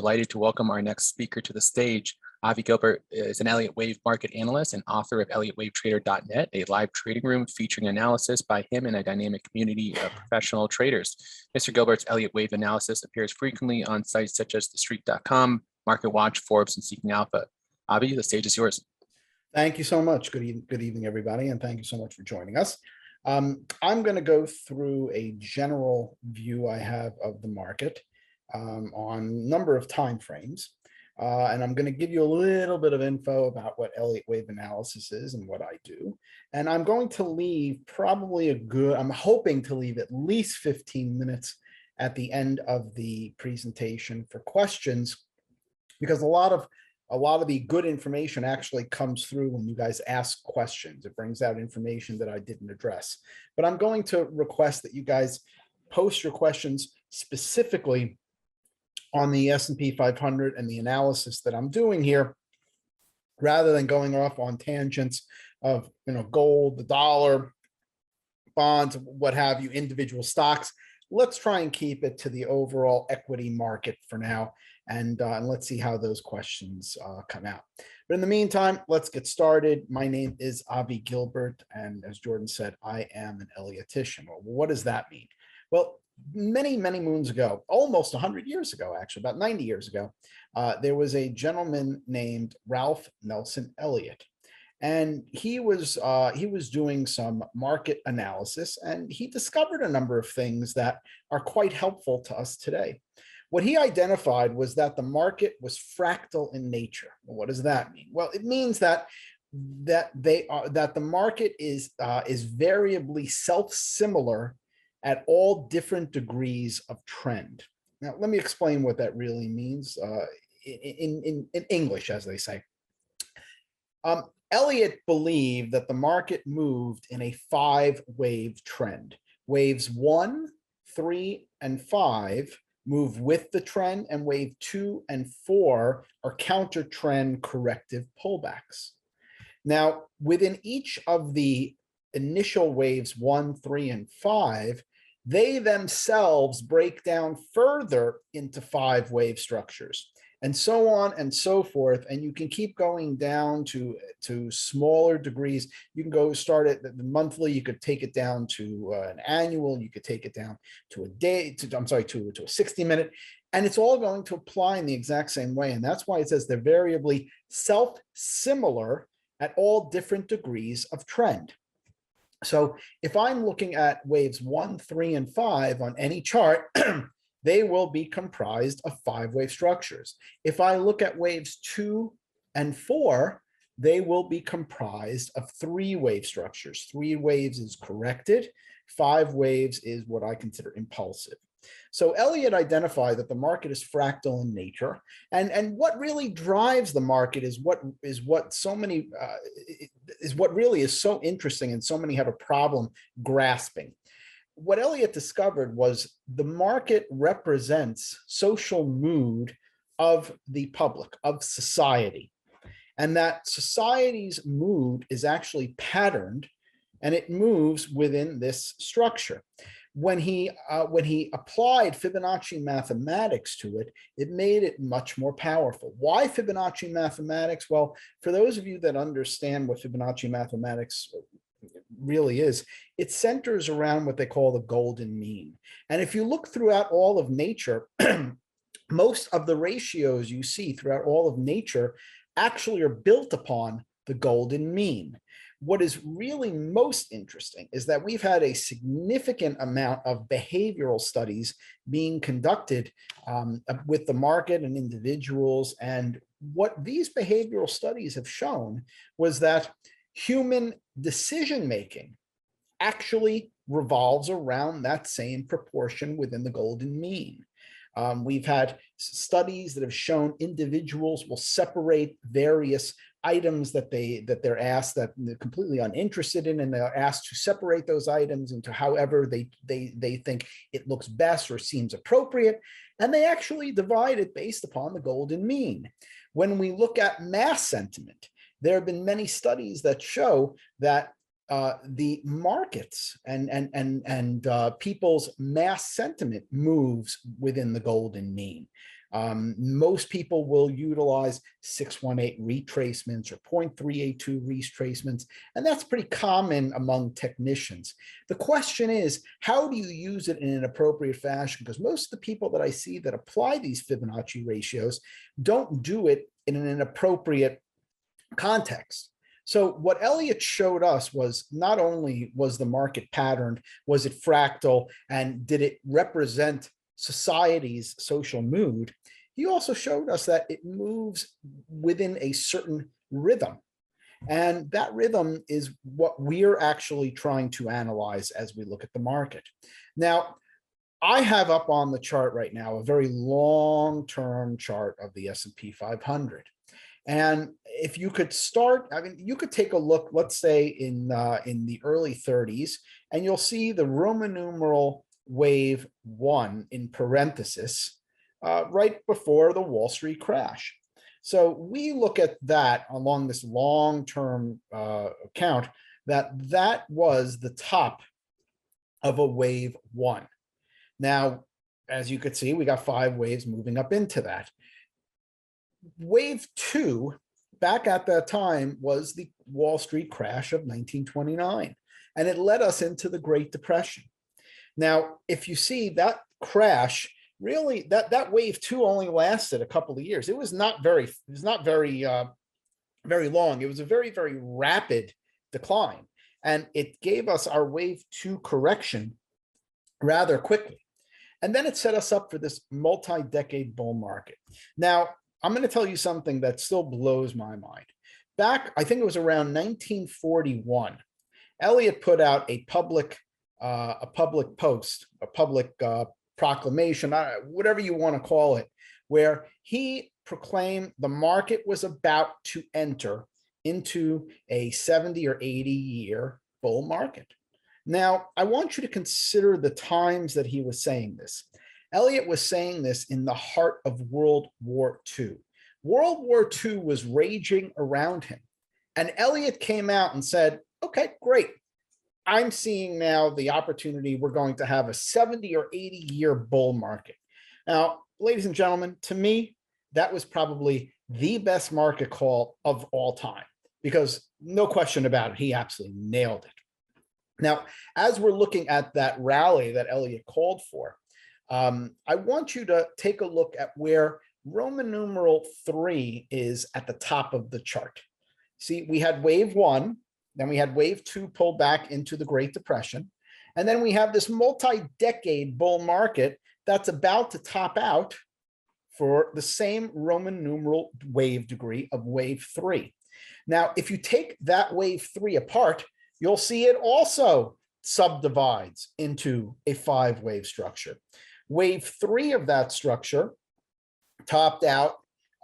delighted to welcome our next speaker to the stage. Avi Gilburt is an Elliott Wave market analyst and author of ElliottWaveTrader.net, a live trading room featuring analysis by him and a dynamic community of professional traders. Mr. Gilbert's Elliott Wave analysis appears frequently on sites such as TheStreet.com, MarketWatch, Forbes, and Seeking Alpha. Avi, the stage is yours. Thank you so much. Good evening, everybody, and thank you so much for joining us. I'm going to go through a general view I have of the market on a number of time frames. And I'm going to give you a little bit of info about what Elliott Wave analysis is and what I do. And I'm going to leave I'm hoping to leave at least 15 minutes at the end of the presentation for questions, because a lot of the good information actually comes through when you guys ask questions. It brings out information that I didn't address. But I'm going to request that you guys post your questions specifically on the S&P 500 and the analysis that I'm doing here, rather than going off on tangents of gold, the dollar, bonds, what have you, individual stocks. Let's try and keep it to the overall equity market for now, and let's see how those questions come out. But in the meantime, let's get started. My name is Avi Gilbert, and as Jordan said, I am an Elliottician. Well, what does that mean? Well, many moons ago, almost 100 years ago, actually, about 90 years ago, there was a gentleman named Ralph Nelson Elliott. And he was doing some market analysis, and he discovered a number of things that are quite helpful to us today. What he identified was that the market was fractal in nature. Well, what does that mean? Well, it means that the market is variably self-similar at all different degrees of trend. Now, let me explain what that really means in English, as they say. Elliott believed that the market moved in a 5-wave trend. Waves 1, 3, and 5 move with the trend, and wave 2 and 4 are counter trend corrective pullbacks. Now, within each of the initial waves 1, 3, and 5, they themselves break down further into 5-wave structures, and so on and so forth. And you can keep going down to smaller degrees. You can go start at the monthly, you could take it down to an annual, you could take it down to a day, to a 60-minute, and it's all going to apply in the exact same way. And that's why it says they're variably self-similar at all different degrees of trend. So if I'm looking at waves 1, 3, and 5 on any chart, they will be comprised of 5-wave structures. If I look at waves 2 and 4, they will be comprised of 3-wave structures. 3 waves is corrected. 5 waves is what I consider impulsive. So Elliott identified that the market is fractal in nature, and what really drives the market is what really is so interesting, and so many have a problem grasping. What Elliott discovered was the market represents social mood of the public, of society, and that society's mood is actually patterned, and it moves within this structure. When he applied Fibonacci mathematics to it, it made it much more powerful. Why Fibonacci mathematics? Well, for those of you that understand what Fibonacci mathematics really is, it centers around what they call the golden mean. And if you look throughout all of nature, most of the ratios you see throughout all of nature actually are built upon the golden mean. What is really most interesting is that we've had a significant amount of behavioral studies being conducted with the market and individuals. And what these behavioral studies have shown was that human decision-making actually revolves around that same proportion within the golden mean. We've had studies that have shown individuals will separate various items that they're asked, that they're completely uninterested in, and they're asked to separate those items into however they think it looks best or seems appropriate, and they actually divide it based upon the golden mean. When we look at mass sentiment, there have been many studies that show that the markets and people's mass sentiment moves within the golden mean. Most people will utilize 618 retracements or 0.382 retracements, and that's pretty common among technicians. The question is, how do you use it in an appropriate fashion? Because most of the people that I see that apply these Fibonacci ratios don't do it in an appropriate context. So what Elliott showed us was not only was the market patterned, was it fractal, and did it represent society's social mood? He also showed us that it moves within a certain rhythm. And that rhythm is what we're actually trying to analyze as we look at the market. Now, I have up on the chart right now a very long-term chart of the S&P 500. And if you could start, I mean, you could take a look, let's say in the early 30s, and you'll see the Roman numeral wave 1 in parenthesis right before the Wall Street crash. So we look at that along this long-term account, that was the top of a wave 1. Now, as you could see, we got 5 waves moving up into that. Wave 2, back at that time, was the Wall Street crash of 1929, and it led us into the Great Depression. Now, if you see that crash, really, that wave 2 only lasted a couple of years. It was not very long. It was a very, very rapid decline, and it gave us our wave 2 correction rather quickly. And then it set us up for this multi-decade bull market. Now, I'm going to tell you something that still blows my mind. Back, I think it was around 1941, Elliott put out a public post, a public proclamation, whatever you want to call it, where he proclaimed the market was about to enter into a 70 or 80-year bull market. Now, I want you to consider the times that he was saying this. Elliott was saying this in the heart of World War II. World War II was raging around him. And Elliott came out and said, okay, great. I'm seeing now the opportunity. We're going to have a 70 or 80-year bull market. Now, ladies and gentlemen, to me, that was probably the best market call of all time, because no question about it, he absolutely nailed it. Now, as we're looking at that rally that Elliott called for, I want you to take a look at where Roman numeral 3 is at the top of the chart. See, we had wave 1, then we had wave 2 pull back into the Great Depression, and then we have this multi-decade bull market that's about to top out for the same Roman numeral wave degree of wave 3. Now, if you take that wave 3 apart, you'll see it also subdivides into a 5-wave structure. Wave 3 of that structure topped out,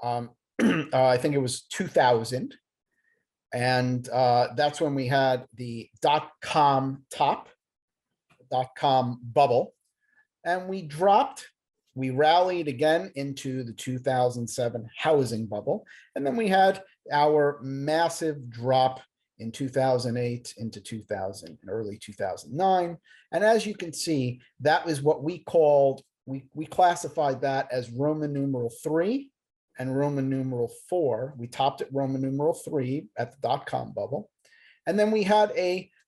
I think it was 2000. And that's when we had the dot-com top, dot-com bubble. And we rallied again into the 2007 housing bubble. And then we had our massive drop in 2008 into 2000, early 2009. And as you can see, that was what we called, we classified that as Roman numeral 3 and Roman numeral 4. We topped at Roman numeral 3 at the dot-com bubble. And then we had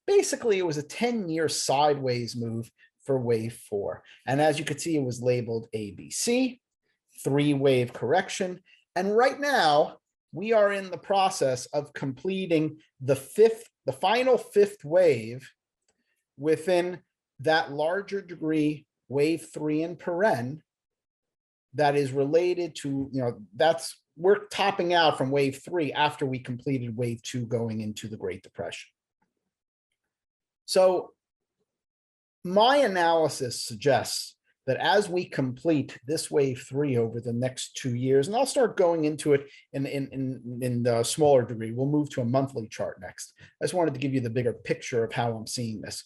basically it was a 10-year sideways move for wave 4. And as you could see, it was labeled ABC, 3-wave correction. And right now, we are in the process of completing the final 5th wave within that larger degree wave 3 in paren that is related to, we're topping out from wave 3 after we completed wave 2 going into the Great Depression. So my analysis suggests that as we complete this wave 3 over the next 2 years, and I'll start going into it in the smaller degree, we'll move to a monthly chart next. I just wanted to give you the bigger picture of how I'm seeing this.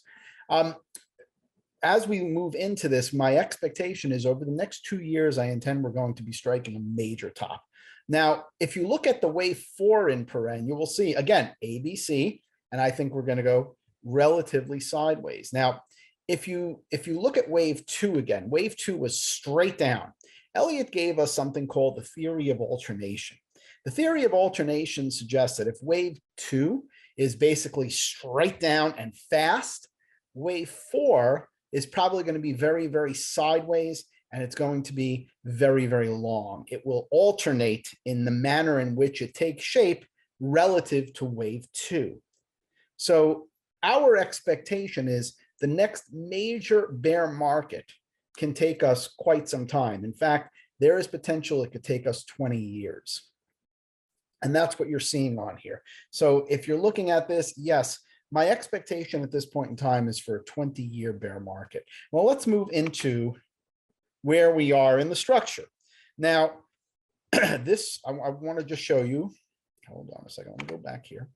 As we move into this, my expectation is over the next 2 years, I intend we're going to be striking a major top. Now, if you look at the wave 4 in paren, you will see, again, ABC, and I think we're going to go relatively sideways. Now, if you look at wave 2 again, wave 2 was straight down. Elliott gave us something called the theory of alternation. The theory of alternation suggests that if wave 2 is basically straight down and fast, wave 4 is probably going to be very, very sideways, and it's going to be very, very long. It will alternate in the manner in which it takes shape relative to wave 2. So our expectation is the next major bear market can take us quite some time. In fact, there is potential it could take us 20 years. And that's what you're seeing on here. So if you're looking at this, yes, my expectation at this point in time is for a 20-year bear market. Well, let's move into where we are in the structure. Now, this, I want to just show you. Hold on a second. Let me go back here.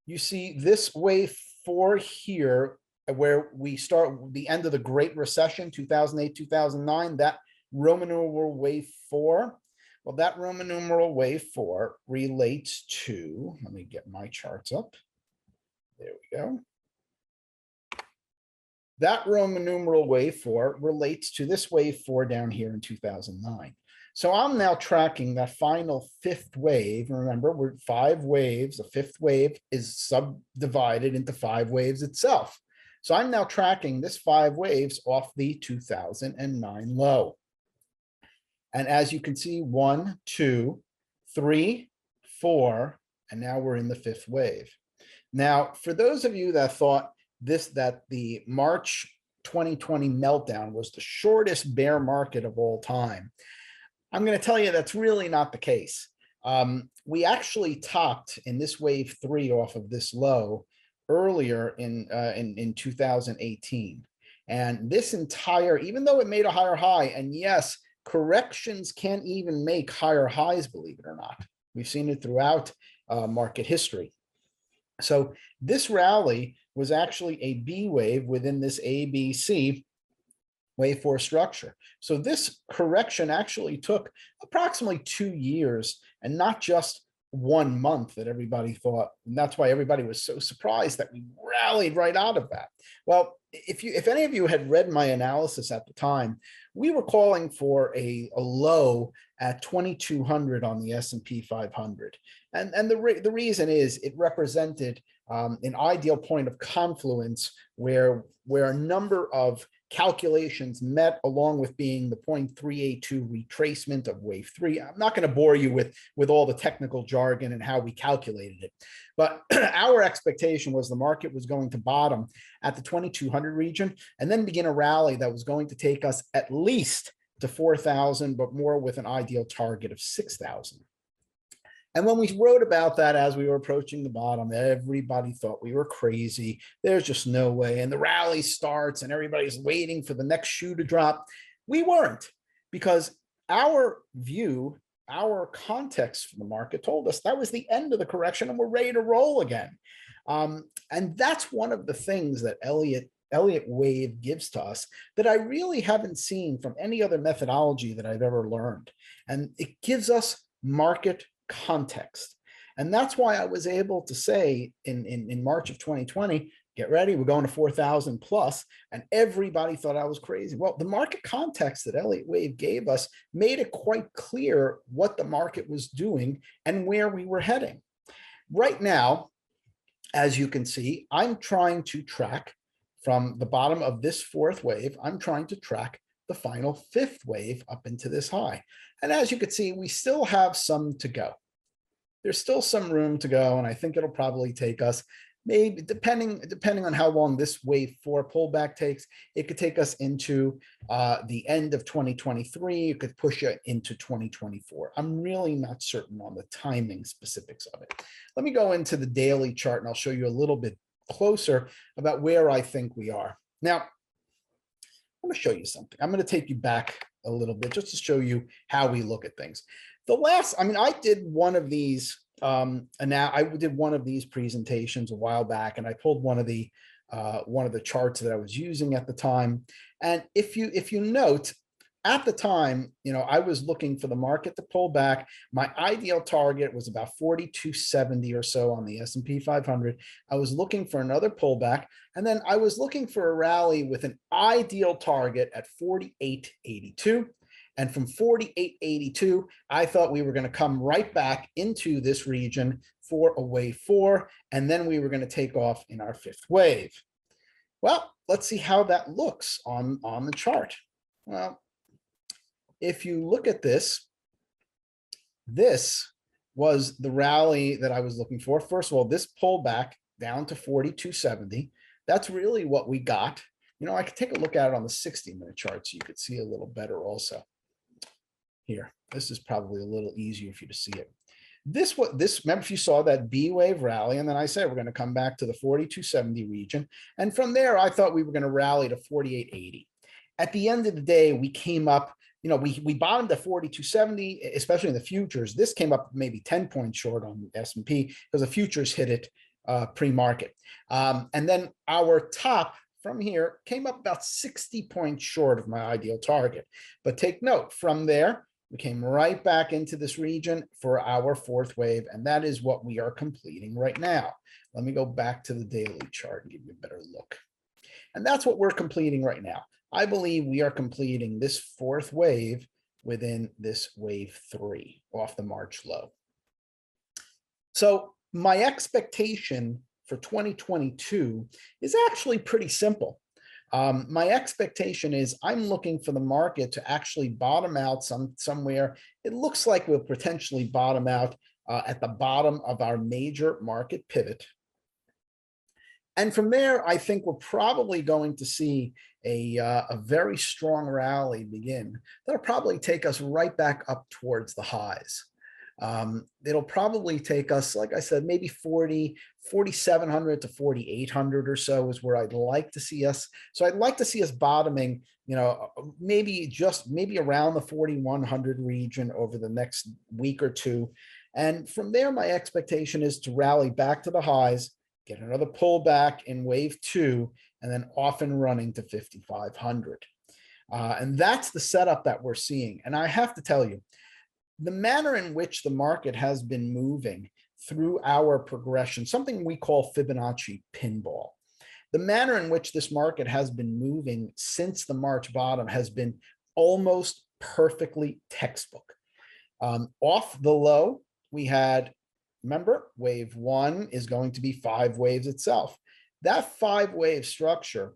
You see this wave 4 here, where we start the end of the Great Recession, 2008, 2009, that Roman numeral wave 4. Well, that Roman numeral wave 4 relates to, let me get my charts up. There we go. That Roman numeral wave 4 relates to this wave 4 down here in 2009. So I'm now tracking that final 5th wave. Remember, we're 5 waves. A 5th wave is subdivided into 5 waves itself. So I'm now tracking this 5 waves off the 2009 low. And as you can see, 1, 2, 3, 4, and now we're in the 5th wave. Now, for those of you that thought that the March 2020 meltdown was the shortest bear market of all time, I'm going to tell you that's really not the case. We actually topped in this wave 3 off of this low earlier in 2018. And this entire, even though it made a higher high, and yes, corrections can't even make higher highs, believe it or not. We've seen it throughout market history. So this rally was actually a B wave within this ABC wave 4 structure. So this correction actually took approximately 2 years and not just 1 month that everybody thought. And that's why everybody was so surprised that we rallied right out of that. Well, if any of you had read my analysis at the time, we were calling for a low at 2,200 on the S&P 500. And the reason is it represented an ideal point of confluence where a number of calculations met, along with being the 0.382 retracement of wave 3. I'm not going to bore you with all the technical jargon and how we calculated it, but our expectation was the market was going to bottom at the 2,200 region and then begin a rally that was going to take us at least to 4,000, but more with an ideal target of 6,000. And when we wrote about that as we were approaching the bottom, everybody thought we were crazy. There's just no way. And the rally starts and everybody's waiting for the next shoe to drop. We weren't, because our view, our context for the market told us that was the end of the correction and we're ready to roll again. And that's one of the things that Elliott wave gives to us that I really haven't seen from any other methodology that I've ever learned. And it gives us market context. And that's why I was able to say in March of 2020, get ready, we're going to 4,000 plus, and everybody thought I was crazy. Well, the market context that Elliott Wave gave us made it quite clear what the market was doing and where we were heading. Right now, as you can see, I'm trying to track from the bottom of this 4th wave, I'm trying to track the final 5th wave up into this high. And as you can see, we still have some to go. There's still some room to go, and I think it'll probably take us, maybe depending on how long this wave 4 pullback takes, it could take us into the end of 2023. It could push it into 2024. I'm really not certain on the timing specifics of it. Let me go into the daily chart and I'll show you a little bit closer about where I think we are. Now, I'm going to show you something. I'm going to take you back a little bit just to show you how we look at things. I did one of these, I did one of these presentations a while back, and I pulled one of the charts that I was using at the time. And if you note, at the time, I was looking for the market to pull back. My ideal target was about 4270 or so on the S&P 500. I was looking for another pullback, and then I was looking for a rally with an ideal target at 4882. And from 48.82, I thought we were going to come right back into this region for a wave 4, and then we were going to take off in our 5th wave. Well, let's see how that looks on the chart. Well, if you look at this, this was the rally that I was looking for. First of all, this pullback down to 42.70. That's really what we got. You know, I could take a look at it on the 60-minute chart so you could see a little better also. Here, this is probably a little easier for you to see it. Remember, if you saw that B wave rally, and then I said we're going to come back to the 42.70 region. And from there, I thought we were going to rally to 48.80. At the end of the day, we came up, you know, we bottomed at 42.70, especially in the futures. This came up maybe 10 points short on S&P because the futures hit it pre-market. And then our top from here came up about 60 points short of my ideal target. But take note, from there, we came right back into this region for our 4th wave, and that is what we are completing right now. Let me go back to the daily chart and give you a better look. And that's what we're completing right now. I believe we are completing this 4th wave within this wave 3 off the March low. So my expectation for 2022 is actually pretty simple. My expectation is I'm looking for the market to actually bottom out somewhere. It looks like we'll potentially bottom out at the bottom of our major market pivot. And from there, I think we're probably going to see a very strong rally begin. That'll probably take us right back up towards the highs. It'll probably take us, like I said, maybe 4,700 to 4,800 or so is where I'd like to see us. So I'd like to see us bottoming, you know, maybe around the 4,100 region over the next week or two. And from there, my expectation is to rally back to the highs, get another pullback in wave 2, and then off and running to 5,500. And that's the setup that we're seeing. And I have to tell you, the manner in which the market has been moving through our progression, something we call Fibonacci pinball, the manner in which this market has been moving since the March bottom has been almost perfectly textbook. Off the low, we had, remember, wave 1 is going to be 5 waves itself. That 5-wave structure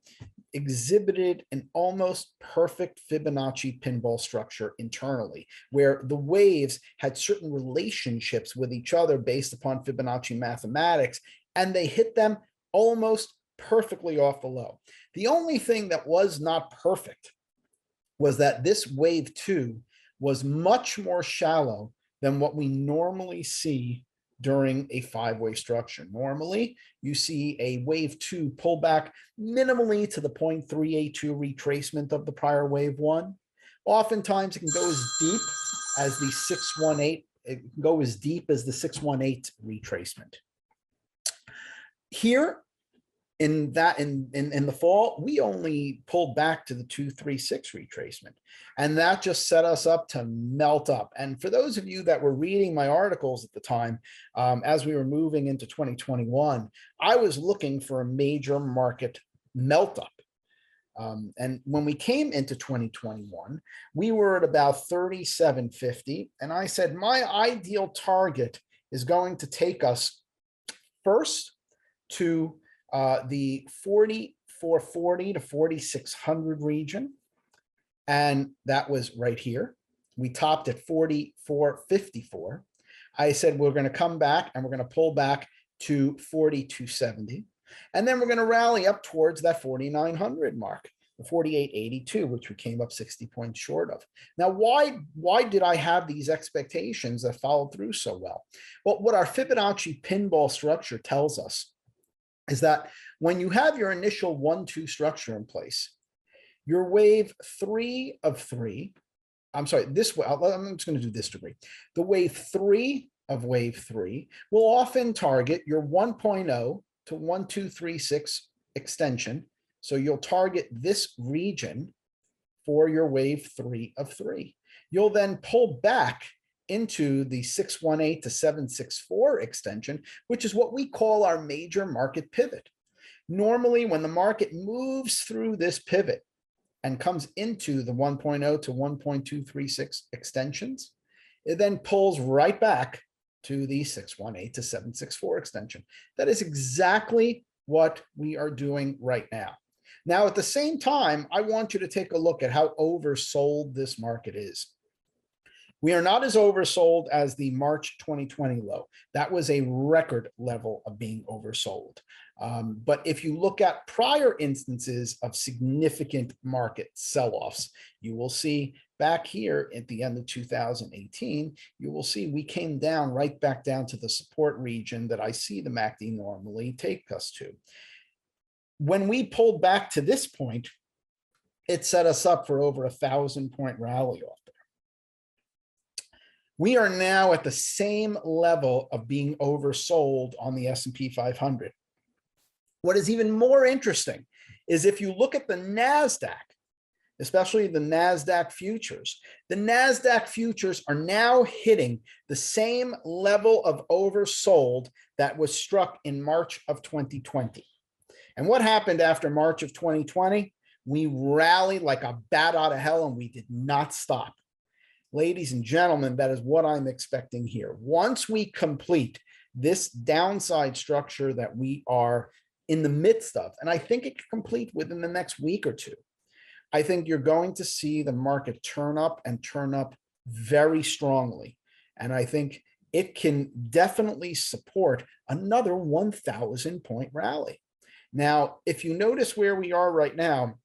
exhibited an almost perfect Fibonacci pinball structure internally, where the waves had certain relationships with each other based upon Fibonacci mathematics, and they hit them almost perfectly off the low. The only thing that was not perfect was that this wave 2 was much more shallow than what we normally see during a 5-wave structure. Normally, you see a wave 2 pullback minimally to the 0.382 retracement of the prior wave 1. Oftentimes, it can go as deep as the 618. It can go as deep as the 618 retracement. Here, in the fall, we only pulled back to the 236 retracement, and that just set us up to melt up. And for those of you that were reading my articles at the time, as we were moving into 2021, I was looking for a major market melt up. And when we came into 2021, we were at about 3750, and I said my ideal target is going to take us first to the 4,440 to 4,600 region. And that was right here. We topped at 4,454. I said, we're going to come back and we're going to pull back to 4,270. And then we're going to rally up towards that 4,900 mark, the 4,882, which we came up 60 points short of. Now, why did I have these expectations that followed through so well? Well, what our Fibonacci pinball structure tells us is that when you have your initial 1-2 structure in place, your wave 3 of 3, I'm sorry, this way, I'm just going to do this degree. The wave 3 of wave 3 will often target your 1.0 to 1236 extension. So you'll target this region for your wave 3 of 3. You'll then pull back into the 618 to 764 extension, which is what we call our major market pivot. Normally, when the market moves through this pivot and comes into the 1.0 to 1.236 extensions, it then pulls right back to the 618 to 764 extension. That is exactly what we are doing right now. Now, at the same time, I want you to take a look at how oversold this market is. We are not as oversold as the March 2020 low. That was a record level of being oversold. But if you look at prior instances of significant market sell-offs, you will see back here at the end of 2018, you will see we came down right back down to the support region that I see the MACD normally take us to. When we pulled back to this point, it set us up for over 1,000-point rally off there. We are now at the same level of being oversold on the S&P 500. What is even more interesting is if you look at the NASDAQ, especially the NASDAQ futures, the NASDAQ futures are now hitting the same level of oversold that was struck in March of 2020. And what happened after March of 2020? We rallied like a bat out of hell and we did not stop. Ladies and gentlemen, that is what I'm expecting here. Once we complete this downside structure that we are in the midst of, and I think it can complete within the next week or two, I think you're going to see the market turn up and turn up very strongly. And I think it can definitely support another 1,000-point rally. Now, if you notice where we are right now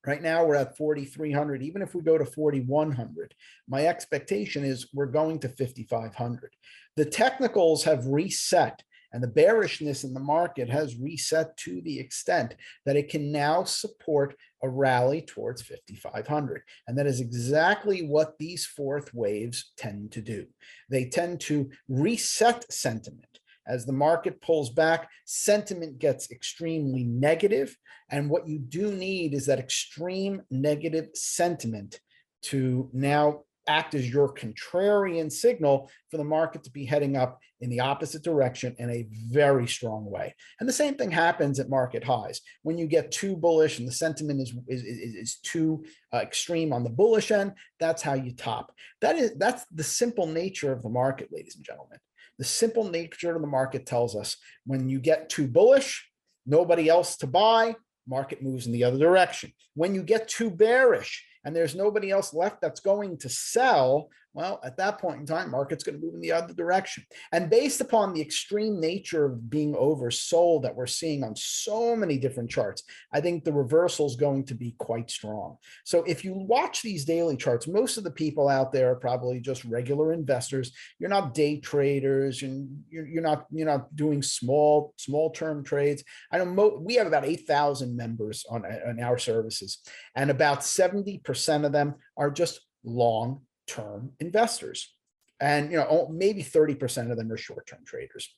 we're at 4,300. Even if we go to 4,100, my expectation is we're going to 5,500. The technicals have reset and the bearishness in the market has reset to the extent that it can now support a rally towards 5,500. And that is exactly what these fourth waves tend to do. They tend to reset sentiment. As the market pulls back, sentiment gets extremely negative. And what you do need is that extreme negative sentiment to now act as your contrarian signal for the market to be heading up in the opposite direction in a very strong way. And the same thing happens at market highs. When you get too bullish and the sentiment is too extreme on the bullish end, that's how you top. That's the simple nature of the market, ladies and gentlemen. The simple nature of the market tells us when you get too bullish, nobody else to buy, market moves in the other direction. When you get too bearish and there's nobody else left that's going to sell, well, at that point in time, market's going to move in the other direction. And based upon the extreme nature of being oversold that we're seeing on so many different charts, I think the reversal is going to be quite strong. So if you watch these daily charts, most of the people out there are probably just regular investors. You're not day traders and you're not doing small term trades. I know we have about 8,000 members on our services, and about 70% of them are just long-term investors, and maybe 30% of them are short-term traders,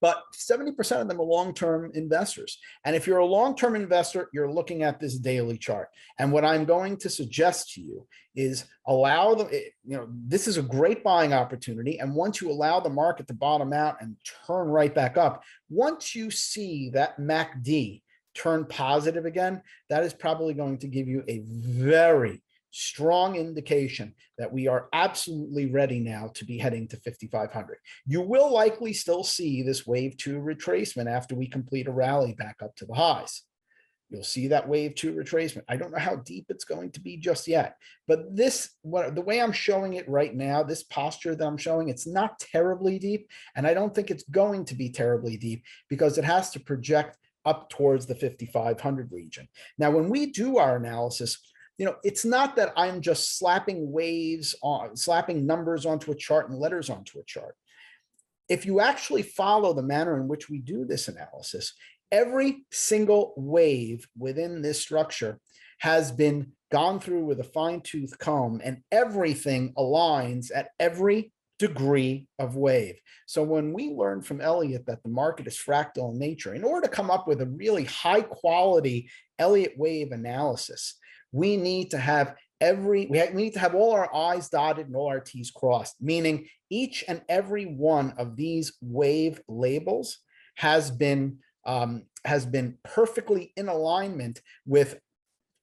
but 70% of them are long-term investors. And if you're a long-term investor, you're looking at this daily chart. And what I'm going to suggest to you is allow them, this is a great buying opportunity. And once you allow the market to bottom out and turn right back up, once you see that MACD turn positive again, that is probably going to give you a very strong indication that we are absolutely ready now to be heading to 5,500. You will likely still see this wave 2 retracement after we complete a rally back up to the highs. You'll see that wave 2 retracement. I don't know how deep it's going to be just yet, but the way I'm showing it right now, this posture that I'm showing, it's not terribly deep, and I don't think it's going to be terribly deep because it has to project up towards the 5,500 region. Now, when we do our analysis, it's not that I'm just slapping numbers onto a chart and letters onto a chart. If you actually follow the manner in which we do this analysis, every single wave within this structure has been gone through with a fine-tooth comb, and everything aligns at every degree of wave. So when we learned from Elliott that the market is fractal in nature, in order to come up with a really high quality Elliott wave analysis, we need to have all our I's dotted and all our T's crossed, meaning each and every one of these wave labels has been perfectly in alignment with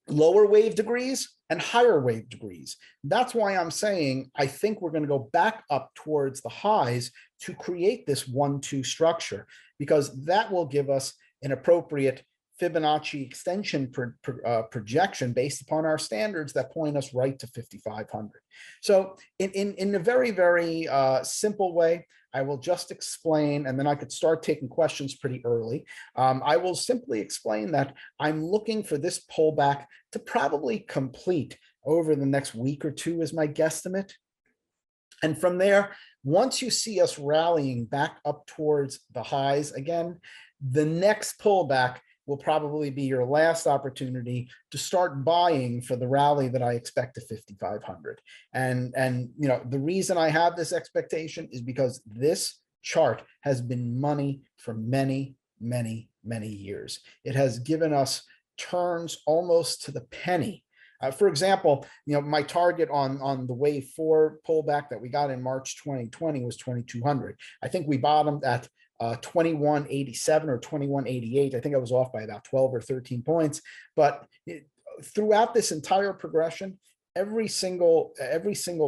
lower wave degrees and higher wave degrees. That's why I'm saying I think we're going to go back up towards the highs to create this 1-2 structure, because that will give us an appropriate Fibonacci extension projection based upon our standards that point us right to 5,500. So in a very, very simple way, I will just explain, and then I could start taking questions pretty early. I will simply explain that I'm looking for this pullback to probably complete over the next week or two is my guesstimate. And from there, once you see us rallying back up towards the highs again, the next pullback will probably be your last opportunity to start buying for the rally that I expect to 5,500. And you know, the reason I have this expectation is because this chart has been money for many, many, many years. It has given us turns almost to the penny. For example, you know, my target on the wave 4 pullback that we got in March 2020 was 2,200. I think we bottomed at 2187 or 2188. I think I was off by about 12 or 13 points. But throughout this entire progression, every single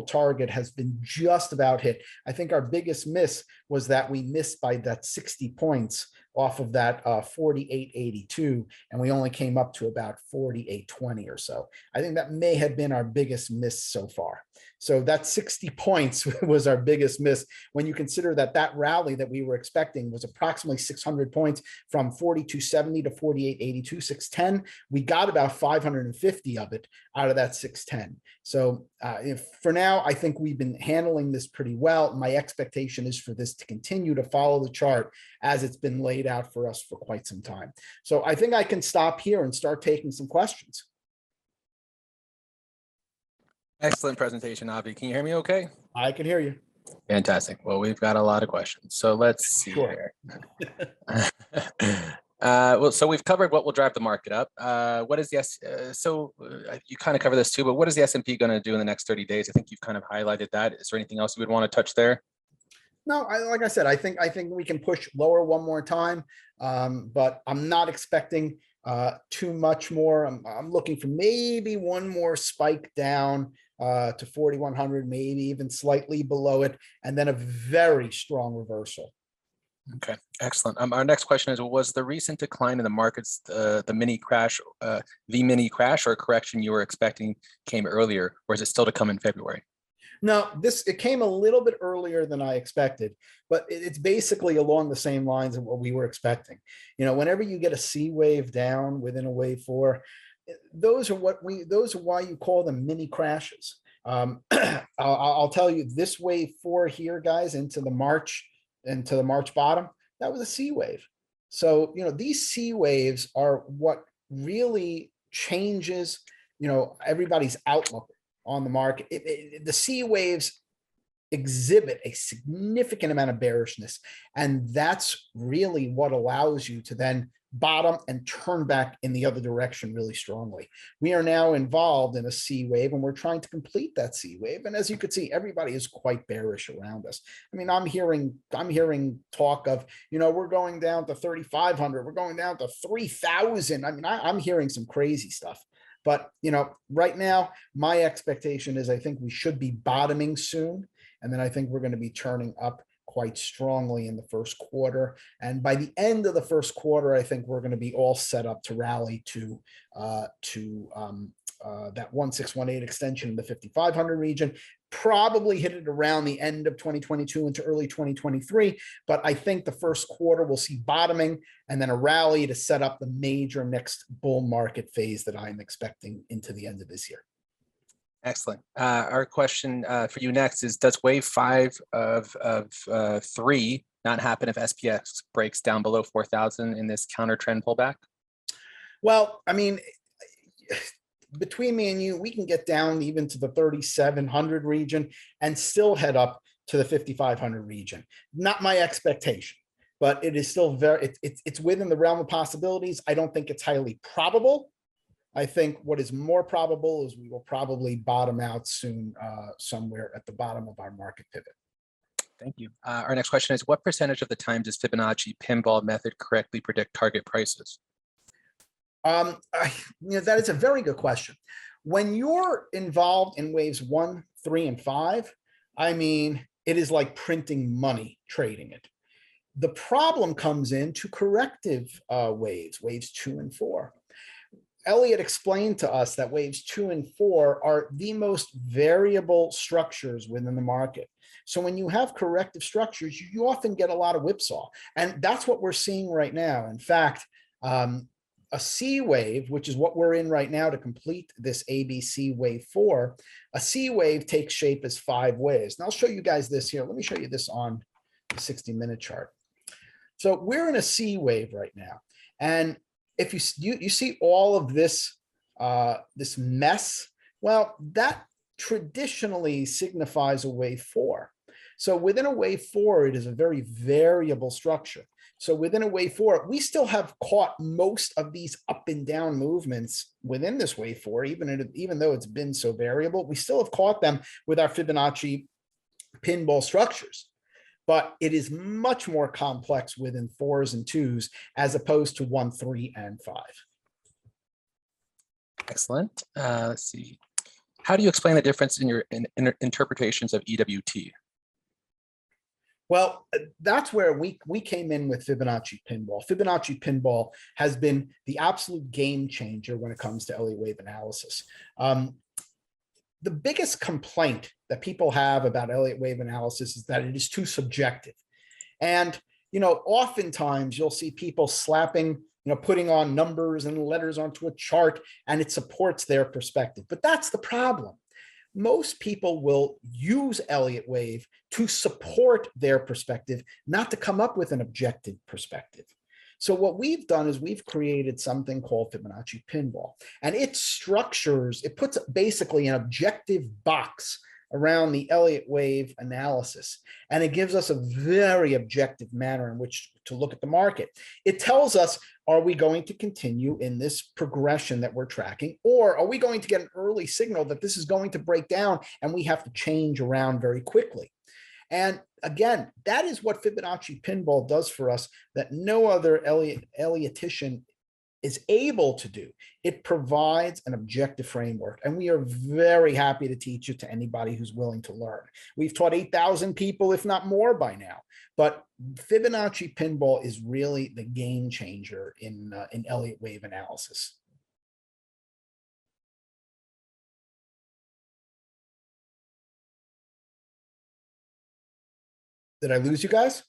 target has been just about hit. I think our biggest miss was that we missed by that 60 points off of that 48.82, and we only came up to about 48.20 or so. I think that may have been our biggest miss so far. So that 60 points was our biggest miss when you consider that that rally that we were expecting was approximately 600 points from 42.70 to 48.82, 610. We got about 550 of it out of that 610. So for now, I think we've been handling this pretty well. My expectation is for this to continue to follow the chart as it's been laid out for us for quite some time. So I think I can stop here and start taking some questions. Excellent presentation, Avi. Can you hear me okay? I can hear you. Fantastic. Well, we've got a lot of questions. So let's see here. Well, so we've covered what will drive the market up. What is the you kind of cover this too, but what is the S&P going to do in the next 30 days? I think you've kind of highlighted that. Is there anything else you would want to touch there? No, like I said, I think we can push lower one more time, but I'm not expecting too much more. I'm looking for maybe one more spike down to 4,100, maybe even slightly below it, and then a very strong reversal. Okay, excellent. Our next question is: was the recent decline in the markets the mini crash, mini crash, or correction you were expecting came earlier, or is it still to come in February? No, it came a little bit earlier than I expected, but it's basically along the same lines of what we were expecting. You know, whenever you get a C wave down within a wave 4, those are why you call them mini crashes. I'll tell you, this wave 4 here, guys, into the March bottom, that was a C wave. So, you know, these C waves are what really changes, you know, everybody's outlook on the market. The C waves exhibit a significant amount of bearishness, and that's really what allows you to then bottom and turn back in the other direction really strongly. We are now involved in a C wave, and we're trying to complete that C wave. And as you can see, everybody is quite bearish around us. I mean, I'm hearing talk of, you know, we're going down to 3,500, we're going down to 3,000. I mean, I'm hearing some crazy stuff. But, you know, right now, my expectation is I think we should be bottoming soon. And then I think we're going to be turning up quite strongly in the first quarter. And by the end of the first quarter, I think we're going to be all set up to rally to that 1618 extension in the 5,500 region, probably hit it around the end of 2022 into early 2023. But I think the first quarter we'll see bottoming and then a rally to set up the major next bull market phase that I'm expecting into the end of this year. Excellent. Our question for you next is: does wave 5 of 3 not happen if SPX breaks down below 4,000 in this counter trend pullback? Well, I mean, between me and you, we can get down even to the 3,700 region and still head up to the 5,500 region. Not my expectation, but it is still it's within the realm of possibilities. I don't think it's highly probable. I think what is more probable is we will probably bottom out soon somewhere at the bottom of our market pivot. Thank you. Our next question is: what percentage of the time does Fibonacci pinball method correctly predict target prices? That is a very good question. When you're involved in waves 1, 3, and 5, I mean, it is like printing money trading it. The problem comes into corrective waves 2 and 4. Elliott explained to us that waves 2 and 4 are the most variable structures within the market. So when you have corrective structures, you often get a lot of whipsaw. And that's what we're seeing right now. In fact, a C wave, which is what we're in right now to complete this ABC wave 4, a C wave takes shape as 5 waves. And I'll show you guys this here. Let me show you this on the 60-minute chart. So we're in a C wave right now. And if you see all of this, this mess, well, that traditionally signifies a wave 4. So within a wave 4, it is a very variable structure. So within a wave 4, we still have caught most of these up and down movements within this wave 4, even though it's been so variable, we still have caught them with our Fibonacci pinball structures. But it is much more complex within 4s and 2s as opposed to 1, 3, and 5. Excellent. Let's see. How do you explain the difference in your interpretations of EWT? Well, that's where we came in with Fibonacci pinball. Fibonacci pinball has been the absolute game changer when it comes to Elliott wave analysis. The biggest complaint that people have about Elliott wave analysis is that it is too subjective. And, oftentimes you'll see people slapping, putting on numbers and letters onto a chart, and it supports their perspective. But that's the problem. Most people will use Elliott wave to support their perspective, not to come up with an objective perspective. So what we've done is we've created something called Fibonacci pinball, and it puts basically an objective box around the Elliott wave analysis. And it gives us a very objective manner in which to look at the market. It tells us, are we going to continue in this progression that we're tracking, or are we going to get an early signal that this is going to break down and we have to change around very quickly? And again, that is what Fibonacci pinball does for us that no other Elliottian is able to do. It provides an objective framework, and we are very happy to teach it to anybody who's willing to learn. We've taught 8,000 people, if not more by now, but Fibonacci pinball is really the game changer in Elliott wave analysis. Did I lose you guys?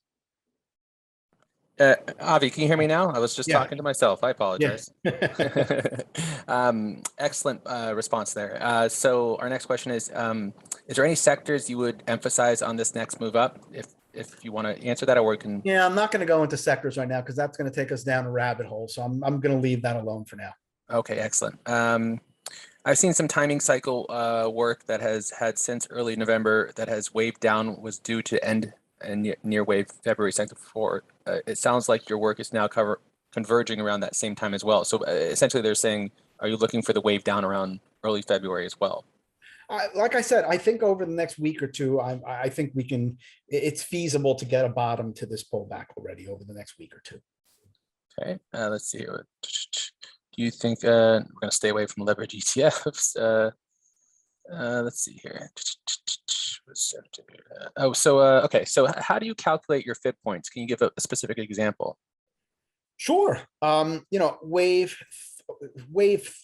Avi, can you hear me now? I was just talking to myself. I apologize. Yeah. Excellent response there. So our next question is there any sectors you would emphasize on this next move up? If you want to answer that, or we can. Yeah, I'm not going to go into sectors right now because that's going to take us down a rabbit hole. So I'm going to leave that alone for now. Okay, excellent. I've seen some timing cycle work that has had since early November that has waved down, was due to end and near wave February 2nd. It sounds like your work is now converging around that same time as well. So essentially they're saying, are you looking for the wave down around early February as well? Like I said, I think over the next week or two, I think it's feasible to get a bottom to this pullback already over the next week or two. Okay, let's see here. Do you think we're going to stay away from leverage ETFs? Let's see here. Okay. So how do you calculate your Fib points? Can you give a specific example? Sure. Wave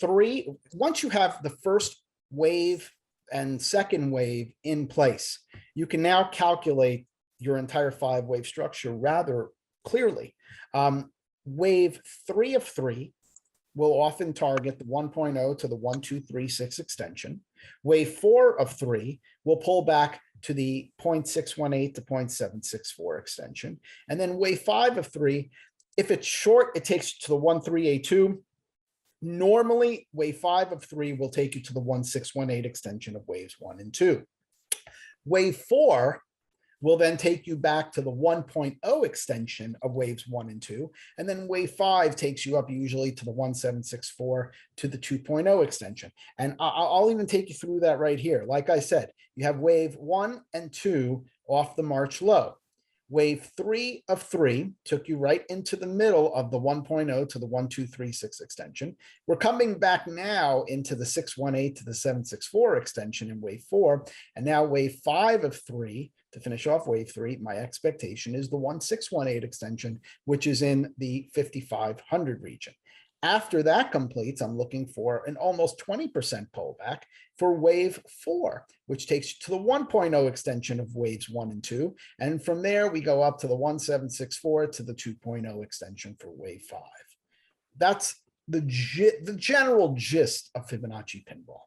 3, once you have the first wave and second wave in place, you can now calculate your entire 5-wave structure rather clearly. Wave 3 of 3 will often target the 1.0 to the 1236 extension. Wave 4 of 3 will pull back to the 0.618 to 0.764 extension. And then wave 5 of 3, if it's short, it takes you to the 1382. Normally, wave 5 of 3 will take you to the 1618 extension of waves 1 and 2. Wave 4 will then take you back to the 1.0 extension of waves 1 and 2. And then wave 5 takes you up usually to the 1764 to the 2.0 extension. And I'll even take you through that right here. Like I said, you have wave 1 and 2 off the March low. Wave 3 of 3 took you right into the middle of the 1.0 to the 1236 extension. We're coming back now into the 618 to the 764 extension in wave 4. And now wave 5 of 3 to finish off wave 3, my expectation is the 1618 extension, which is in the 5500 region. After that completes, I'm looking for an almost 20% pullback for wave 4, which takes you to the 1.0 extension of waves 1 and 2. And from there, we go up to the 1764 to the 2.0 extension for wave 5. That's the general gist of Fibonacci pinball.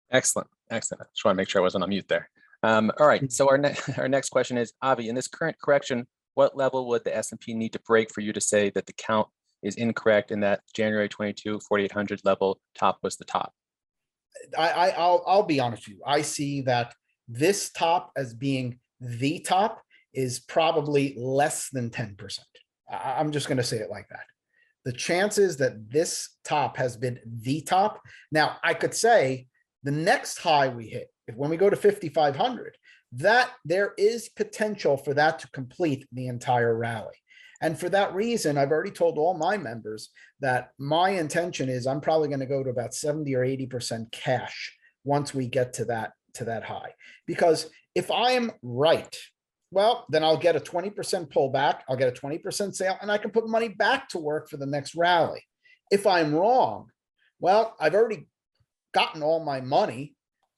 Excellent. Excellent. I just want to make sure I wasn't on mute there. All right. So our next question is, Avi, in this current correction, what level would the S&P need to break for you to say that the count is incorrect and that January 22 4800 level top was the top? I'll be honest with you. I see that this top as being the top is probably less than 10%. I'm just going to say it like that. The chances that this top has been the top. Now, I could say the next high we hit, when we go to 5,500, that there is potential for that to complete the entire rally. And for that reason, I've already told all my members that my intention is I'm probably going to go to about 70 or 80% cash once we get to that high. Because if I am right, well, then I'll get a 20% pullback, I'll get a 20% sale, and I can put money back to work for the next rally. If I'm wrong, well, I've already gotten all my money.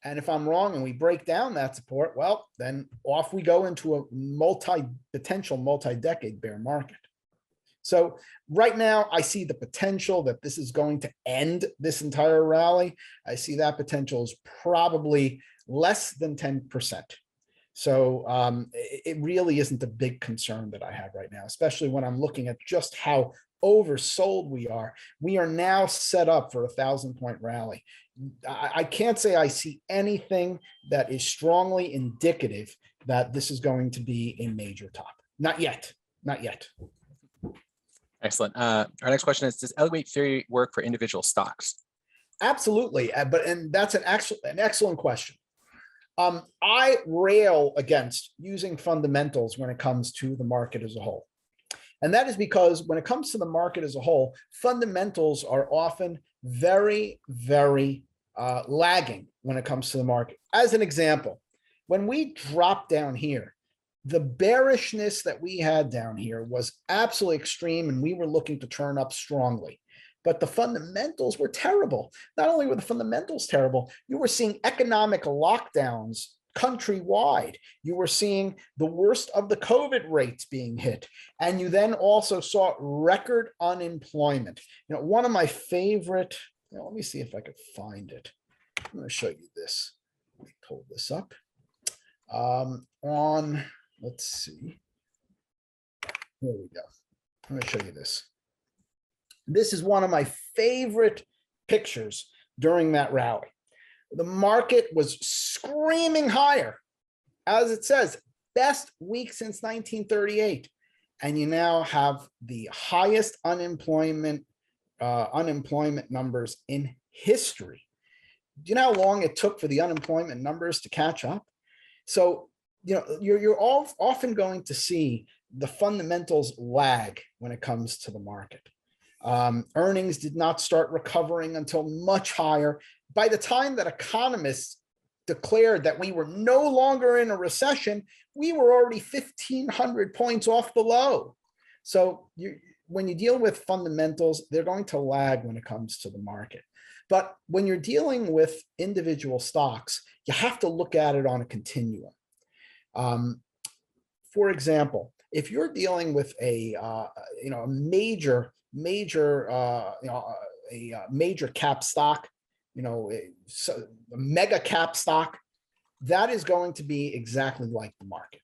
And if I'm wrong and we break down that support, well, then off we go into a potential multi-decade bear market. So right now, I see the potential that this is going to end this entire rally. I see that potential is probably less than 10%. So it really isn't a big concern that I have right now, especially when I'm looking at just how oversold we are. We are now set up for a 1,000-point rally. I can't say I see anything that is strongly indicative that this is going to be a major top. Not yet. Not yet. Excellent. Our next question is, does Elliott theory work for individual stocks? Absolutely. And that's an excellent question. I rail against using fundamentals when it comes to the market as a whole. And that is because when it comes to the market as a whole, fundamentals are often very, very lagging when it comes to the market. As an example, when we dropped down here, the bearishness that we had down here was absolutely extreme, and we were looking to turn up strongly. But the fundamentals were terrible. Not only were the fundamentals terrible, you were seeing economic lockdowns countrywide. You were seeing the worst of the COVID rates being hit. And you then also saw record unemployment. You know, one of my favorite, let me see if I could find it. I'm going to show you this. Let me pull this up. Let's see. Here we go. I'm going to show you this. This is one of my favorite pictures during that rally. The market was screaming higher. As it says, best week since 1938. And you now have the highest unemployment numbers in history. Do you know how long it took for the unemployment numbers to catch up? So, you know, you're often going to see the fundamentals lag when it comes to the market. Earnings did not start recovering until much higher. By the time that economists declared that we were no longer in a recession, we were already 1,500 points off the low. So when you deal with fundamentals, they're going to lag when it comes to the market. But when you're dealing with individual stocks, you have to look at it on a continuum. For example, if you're dealing with a major cap stock, a mega cap stock, that is going to be exactly like the market.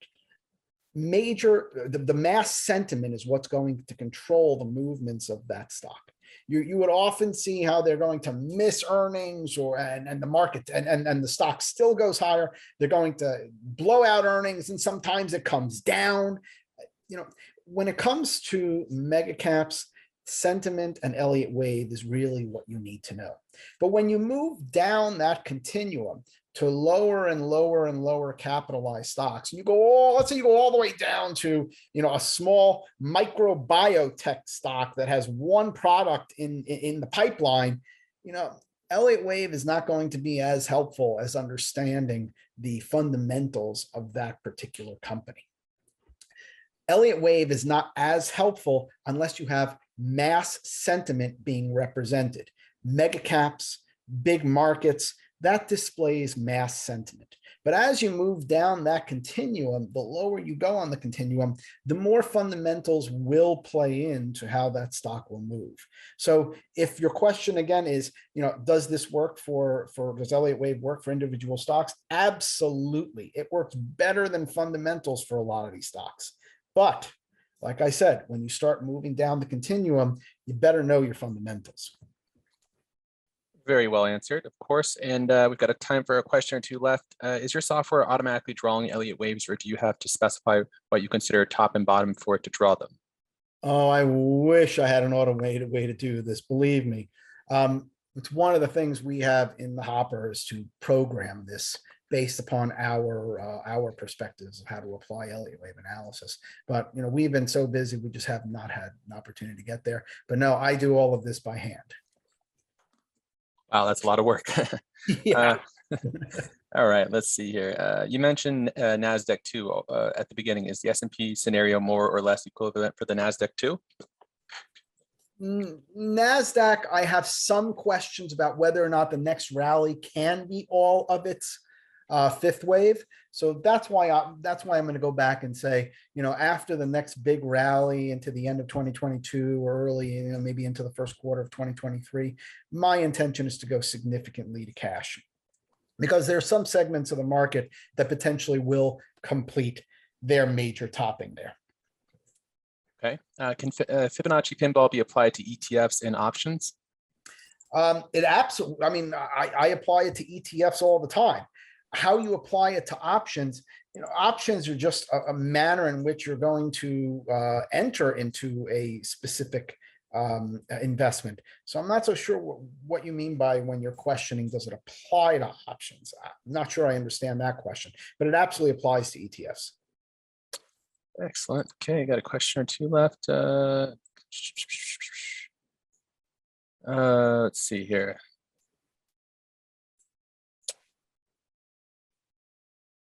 The mass sentiment is what's going to control the movements of that stock. You would often see how they're going to miss earnings, and the market and the stock still goes higher. They're going to blow out earnings, and sometimes it comes down. When it comes to mega caps, sentiment and Elliott wave is really what you need to know. But when you move down that continuum to lower and lower and lower capitalized stocks, you go all, let's say you go all the way down to, a small micro biotech stock that has one product in the pipeline, Elliott wave is not going to be as helpful as understanding the fundamentals of that particular company. Elliott wave is not as helpful unless you have mass sentiment being represented. Mega caps, big markets, that displays mass sentiment. But as you move down that continuum, the lower you go on the continuum, the more fundamentals will play into how that stock will move. So if your question again is, does this work does Elliott wave work for individual stocks? Absolutely. It works better than fundamentals for a lot of these stocks. But like I said, when you start moving down the continuum, you better know your fundamentals. Very well answered, of course. And we've got a time for a question or two left. Is your software automatically drawing Elliott waves, or do you have to specify what you consider top and bottom for it to draw them? Oh, I wish I had an automated way to do this. Believe me. It's one of the things we have in the hopper is to program this based upon our perspectives of how to apply Elliott wave analysis. But we've been so busy, we just have not had an opportunity to get there. But no, I do all of this by hand. Wow, that's a lot of work. Yeah. All right, let's see here. You mentioned NASDAQ 2 at the beginning. Is the S&P scenario more or less equivalent for the NASDAQ 2? NASDAQ, I have some questions about whether or not the next rally can be all of its fifth wave. So that's why I'm going to go back and say, after the next big rally into the end of 2022 or early, maybe into the first quarter of 2023, my intention is to go significantly to cash, because there are some segments of the market that potentially will complete their major topping there. Okay. Can Fibonacci pinball be applied to ETFs and options? It absolutely, I apply it to ETFs all the time. How you apply it to options, options are just a manner in which you're going to enter into a specific investment. So I'm not so sure what you mean by when you're questioning, does it apply to options? I'm not sure I understand that question, but it absolutely applies to ETFs. Excellent. Okay, I got a question or two left. Let's see here.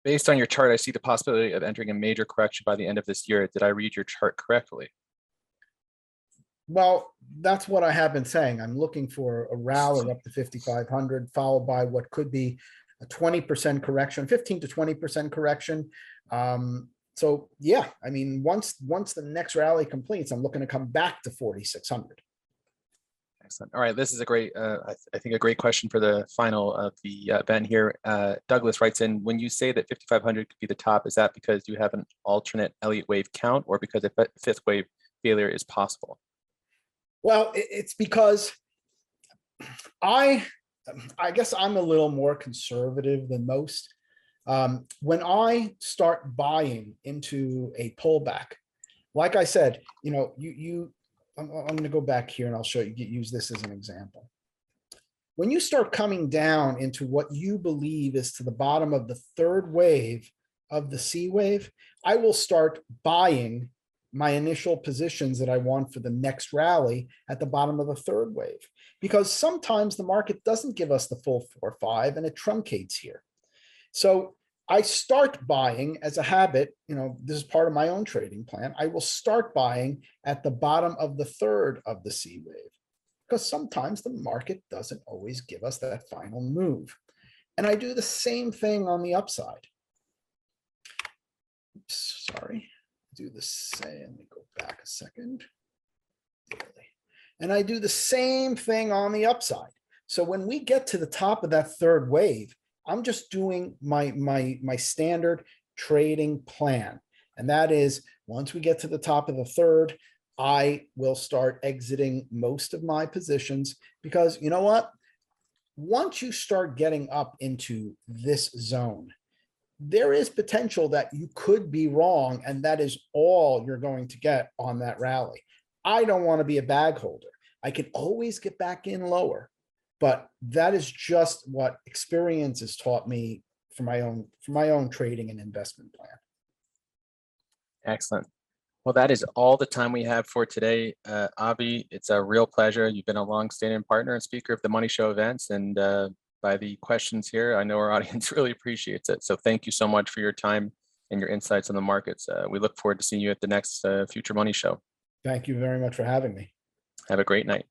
Based on your chart, I see the possibility of entering a major correction by the end of this year. Did I read your chart correctly? Well, that's what I have been saying. I'm looking for a rally up to 5,500, followed by what could be a 20% correction, 15 to 20% correction. So yeah, once the next rally completes, I'm looking to come back to 4,600. Excellent. All right, this is a great, I think a great question for the final of the event here. Douglas writes in, when you say that 5,500 could be the top, is that because you have an alternate Elliott wave count, or because a fifth wave failure is possible? Well, it's because I guess I'm a little more conservative than most. When I start buying into a pullback, like I said, I'm going to go back here and I'll show you, use this as an example. When you start coming down into what you believe is to the bottom of the third wave of the C wave, I will start buying my initial positions that I want for the next rally at the bottom of the third wave, because sometimes the market doesn't give us the full 4-5 and it truncates here. So I start buying as a habit, this is part of my own trading plan. I will start buying at the bottom of the third of the C wave, because sometimes the market doesn't always give us that final move. And I do the same thing on the upside. Oops, sorry. Do the same. Let me go back a second. And I do the same thing on the upside. So when we get to the top of that third wave, I'm just doing my standard trading plan. And that is, once we get to the top of the third, I will start exiting most of my positions, because you know what? Once you start getting up into this zone, there is potential that you could be wrong, and that is all you're going to get on that rally. I don't want to be a bag holder. I can always get back in lower, but that is just what experience has taught me for my own trading and investment plan. Excellent. Well, that is all the time we have for today. Avi, it's a real pleasure. You've been a long-standing partner and speaker of the Money Show events, and by the questions here, I know our audience really appreciates it. So thank you so much for your time and your insights on the markets. We look forward to seeing you at the next future Money Show. Thank you very much for having me. Have a great night.